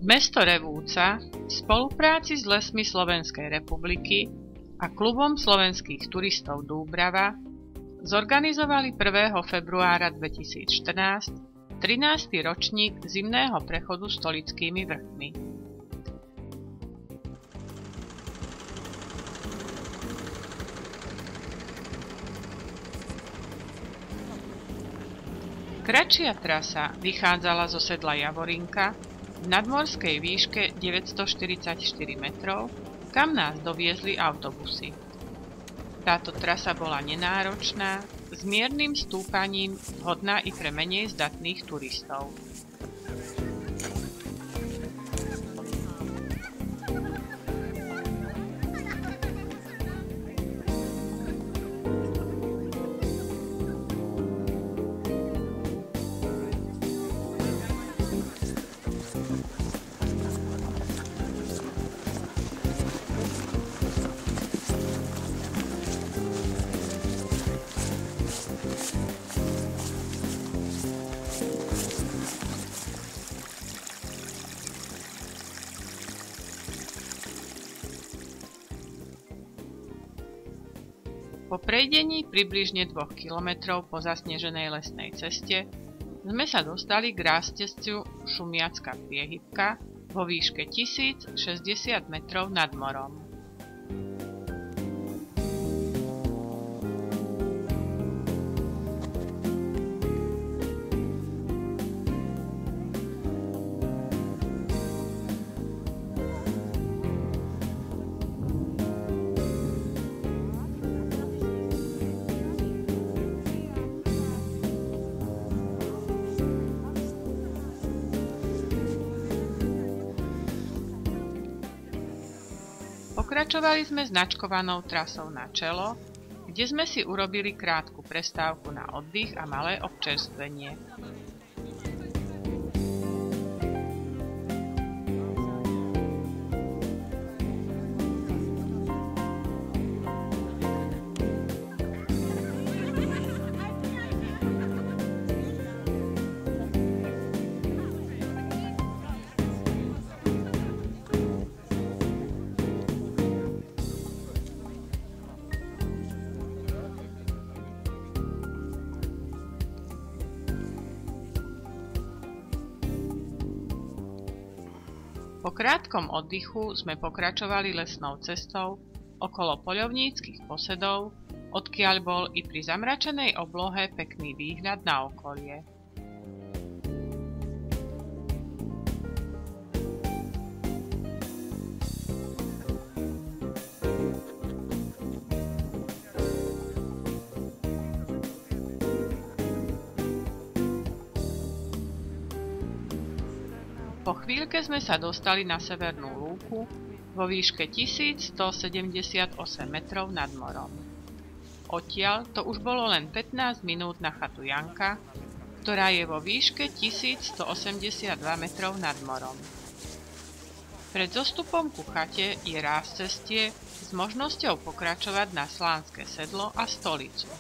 Mesto Revúca v spolupráci s Lesmi Slovenskej republiky a Klubom slovenských turistov Dúbrava zorganizovali 1. februára 2014 13. ročník zimného prechodu Stolickými vrchmi. Kratšia trasa vychádzala zo sedla Javorinka v nadmorskej výške 944 metrov, kam nás doviezli autobusy. Táto trasa bola nenáročná, s miernym stúpaním, vhodná i pre menej zdatných turistov. Po prejdení približne 2 kilometrov po zasneženej lesnej ceste sme sa dostali k rástesciu Šumiacka priehybka vo výške 1060 metrov nad morom. Pokračovali sme značkovanou trasou na Čelo, kde sme si urobili krátku prestávku na oddych a malé občerstvenie. Po krátkom oddychu sme pokračovali lesnou cestou okolo poľovníckych posedov, odkiaľ bol i pri zamračenej oblohe pekný výhľad na okolie. Po chvíľke sme sa dostali na severnú lúku vo výške 1178 metrov nad morom. Odtiaľ to už bolo len 15 minút na chatu Janka, ktorá je vo výške 1182 metrov nad morom. Pred zostupom ku chate je rázcestie s možnosťou pokračovať na Slánske sedlo a Stolicu.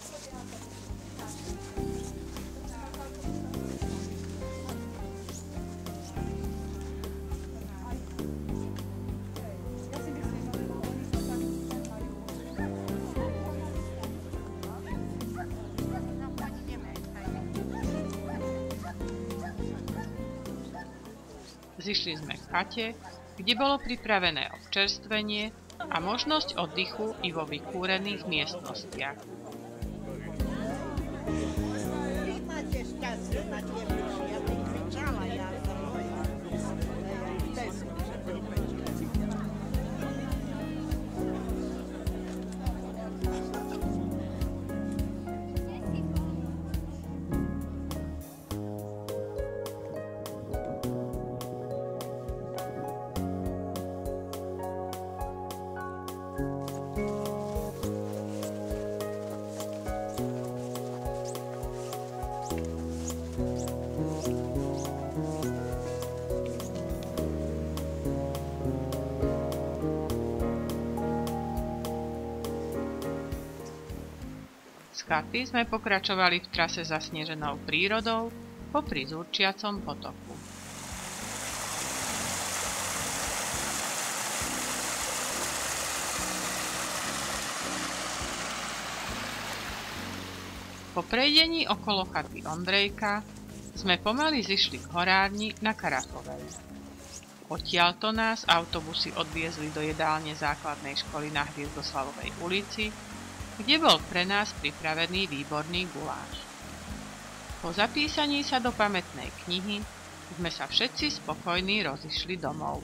Zišli sme k chate, kde bolo pripravené občerstvenie a možnosť oddychu i vo vykúrených miestnostiach. Z chaty sme pokračovali v trase zasneženou prírodou popri zúrčiacom potoku. Po prejdení okolo chaty Ondrejka sme pomaly zišli k horárni na Karafovej. Odtiaľto nás autobusy odviezli do jedálne základnej školy na Hviezdoslavovej ulici, kde bol pre nás pripravený výborný guláš. Po zapísaní sa do pamätnej knihy sme sa všetci spokojní rozišli domov.